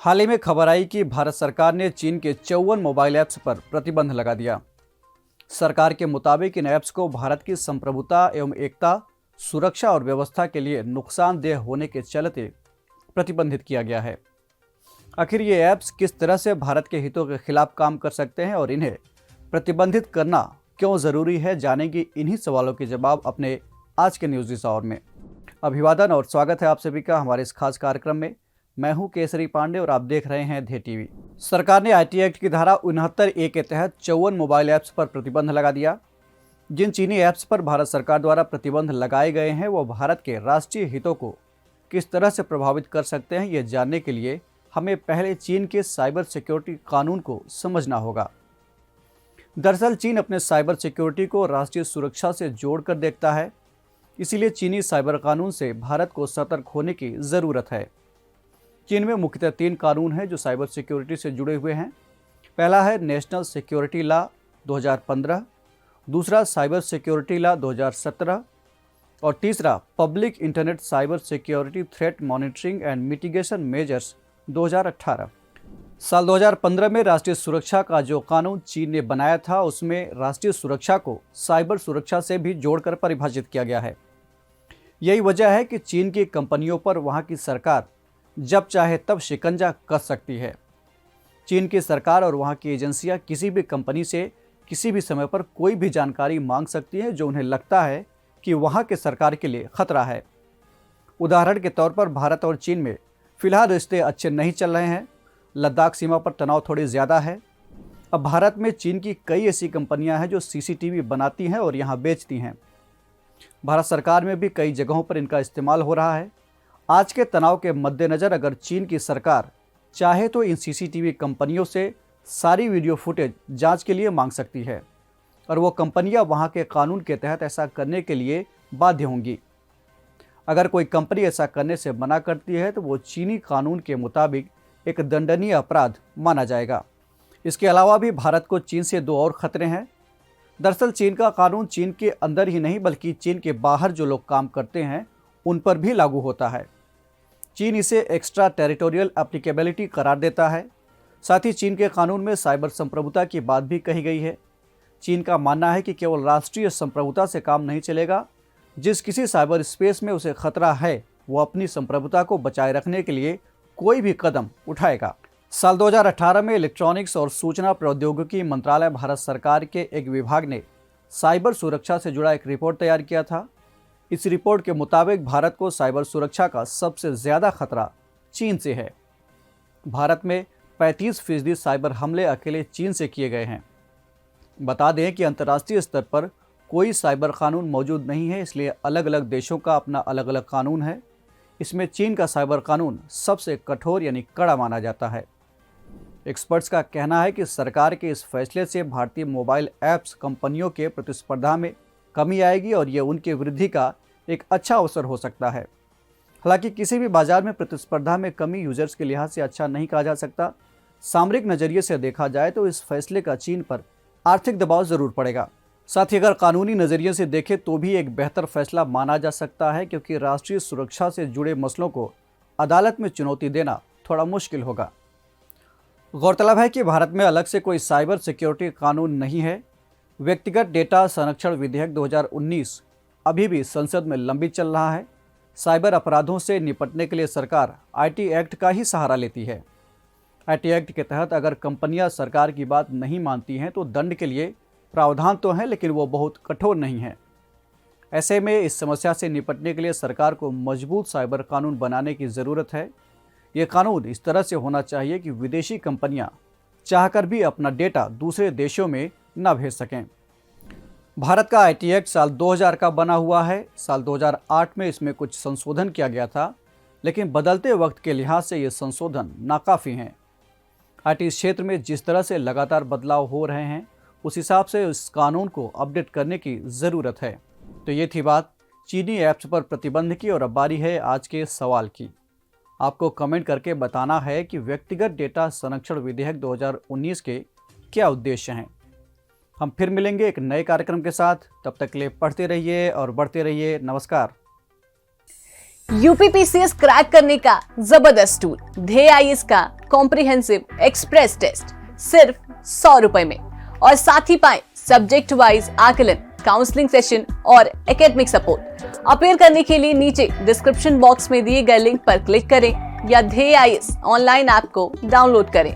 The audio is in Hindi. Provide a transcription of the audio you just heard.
हाल ही में खबर आई कि भारत सरकार ने चीन के 54 मोबाइल ऐप्स पर प्रतिबंध लगा दिया। सरकार के मुताबिक इन ऐप्स को भारत की संप्रभुता एवं एकता, सुरक्षा और व्यवस्था के लिए नुकसानदेह होने के चलते प्रतिबंधित किया गया है। आखिर ये ऐप्स किस तरह से भारत के हितों के खिलाफ काम कर सकते हैं और इन्हें प्रतिबंधित करना क्यों ज़रूरी है, जानेंगे इन्हीं सवालों के जवाब अपने आज के न्यूज़ इस आवर में। अभिवादन और स्वागत है आप सभी का हमारे इस खास कार्यक्रम में। मैं हूं केसरी पांडे और आप देख रहे हैं ध्ये टीवी। सरकार ने आईटी एक्ट की धारा 69(a) के तहत 54 मोबाइल ऐप्स पर प्रतिबंध लगा दिया। जिन चीनी ऐप्स पर भारत सरकार द्वारा प्रतिबंध लगाए गए हैं वो भारत के राष्ट्रीय हितों को किस तरह से प्रभावित कर सकते हैं, ये जानने के लिए हमें पहले चीन के साइबर सिक्योरिटी कानून को समझना होगा। दरअसल चीन अपने साइबर सिक्योरिटी को राष्ट्रीय सुरक्षा से जोड़कर देखता है, इसीलिए चीनी साइबर कानून से भारत को सतर्क होने की ज़रूरत है। चीन में मुख्यतः 3 कानून हैं जो साइबर सिक्योरिटी से जुड़े हुए हैं। पहला है नेशनल सिक्योरिटी लॉ 2015, दूसरा साइबर सिक्योरिटी लॉ 2017 और तीसरा public internet cyber security threat monitoring and mitigation measures 2018। साल 2015 में राष्ट्रीय सुरक्षा का जो कानून चीन ने बनाया था उसमें राष्ट्रीय सुरक्षा को साइबर सुरक्षा से भी जोड़कर परिभाषित किया गया है। यही वजह है कि चीन की कंपनियों पर वहां की सरकार जब चाहे तब शिकंजा कस सकती है। चीन की सरकार और वहां की एजेंसियां किसी भी कंपनी से किसी भी समय पर कोई भी जानकारी मांग सकती है जो उन्हें लगता है कि वहां के सरकार के लिए खतरा है। उदाहरण के तौर पर भारत और चीन में फिलहाल रिश्ते अच्छे नहीं चल रहे हैं। लद्दाख सीमा पर तनाव थोड़ी ज़्यादा है। अब भारत में चीन की कई ऐसी कंपनियां हैं जो सीसीटीवी बनाती हैं और यहाँ बेचती हैं। भारत सरकार में भी कई जगहों पर इनका इस्तेमाल हो रहा है। आज के तनाव के मद्देनज़र अगर चीन की सरकार चाहे तो इन सीसीटीवी कंपनियों से सारी वीडियो फुटेज जांच के लिए मांग सकती है और वो कंपनियां वहां के कानून के तहत ऐसा करने के लिए बाध्य होंगी। अगर कोई कंपनी ऐसा करने से मना करती है तो वो चीनी कानून के मुताबिक एक दंडनीय अपराध माना जाएगा। इसके अलावा भी भारत को चीन से 2 और खतरे हैं। दरअसल चीन का कानून चीन के अंदर ही नहीं बल्कि चीन के बाहर जो लोग काम करते हैं उन पर भी लागू होता है। चीन इसे एक्स्ट्रा टेरिटोरियल एप्लीकेबिलिटी करार देता है। साथ ही चीन के कानून में साइबर संप्रभुता की बात भी कही गई है। चीन का मानना है कि केवल राष्ट्रीय संप्रभुता से काम नहीं चलेगा। जिस किसी साइबर स्पेस में उसे खतरा है वो अपनी संप्रभुता को बचाए रखने के लिए कोई भी कदम उठाएगा। साल 2018 में इलेक्ट्रॉनिक्स और सूचना प्रौद्योगिकी मंत्रालय भारत सरकार के एक विभाग ने साइबर सुरक्षा से जुड़ा एक रिपोर्ट तैयार किया था। इस रिपोर्ट के मुताबिक भारत को साइबर सुरक्षा का सबसे ज़्यादा खतरा चीन से है। भारत में 35% साइबर हमले अकेले चीन से किए गए हैं। बता दें कि अंतर्राष्ट्रीय स्तर पर कोई साइबर कानून मौजूद नहीं है, इसलिए अलग अलग देशों का अपना अलग अलग कानून है। इसमें चीन का साइबर कानून सबसे कठोर यानी कड़ा माना जाता है। एक्सपर्ट्स का कहना है कि सरकार के इस फैसले से भारतीय मोबाइल ऐप्स कंपनियों के प्रतिस्पर्धा में कमी आएगी और ये उनके वृद्धि का एक अच्छा अवसर हो सकता है। हालांकि किसी भी बाजार में प्रतिस्पर्धा में कमी यूजर्स के लिहाज से अच्छा नहीं कहा जा सकता। सामरिक नज़रिए से देखा जाए तो इस फैसले का चीन पर आर्थिक दबाव ज़रूर पड़ेगा। साथ ही अगर कानूनी नज़रिए से देखें तो भी एक बेहतर फैसला माना जा सकता है, क्योंकि राष्ट्रीय सुरक्षा से जुड़े मसलों को अदालत में चुनौती देना थोड़ा मुश्किल होगा। गौरतलब है कि भारत में अलग से कोई साइबर सिक्योरिटी कानून नहीं है। व्यक्तिगत डेटा संरक्षण विधेयक 2019 अभी भी संसद में लंबित चल रहा है। साइबर अपराधों से निपटने के लिए सरकार आईटी एक्ट का ही सहारा लेती है। आईटी एक्ट के तहत अगर कंपनियां सरकार की बात नहीं मानती हैं तो दंड के लिए प्रावधान तो हैं, लेकिन वो बहुत कठोर नहीं है। ऐसे में इस समस्या से निपटने के लिए सरकार को मजबूत साइबर कानून बनाने की ज़रूरत है। ये कानून इस तरह से होना चाहिए कि विदेशी कंपनियां चाहकर भी अपना डेटा दूसरे देशों में न भेज सकें। भारत का आईटी एक्ट साल 2000 का बना हुआ है। साल 2008 में इसमें कुछ संशोधन किया गया था, लेकिन बदलते वक्त के लिहाज से ये संशोधन नाकाफ़ी हैं। आईटी क्षेत्र में जिस तरह से लगातार बदलाव हो रहे हैं उस हिसाब से इस कानून को अपडेट करने की ज़रूरत है। तो ये थी बात चीनी ऐप्स पर प्रतिबंध की, और अब बारी है आज के सवाल की। आपको कमेंट करके बताना है कि व्यक्तिगत डेटा संरक्षण विधेयक 2019 के क्या उद्देश्य हैं। हम फिर मिलेंगे एक नए कार्यक्रम के साथ। तब तक के लिए पढ़ते रहिए और बढ़ते रहिए। नमस्कार। यूपीपीसीएस क्रैक करने का जबरदस्त टूल ध्ये आईएएस का कॉम्प्रिहेंसिव एक्सप्रेस टेस्ट सिर्फ 100 रुपए में, और साथ ही पाएं सब्जेक्ट वाइज आकलन, काउंसलिंग सेशन और एकेडमिक सपोर्ट। अपेयर करने के लिए नीचे डिस्क्रिप्शन बॉक्स में दिए गए लिंक पर क्लिक करें या ध्येय IAS ऑनलाइन ऐप को डाउनलोड करें।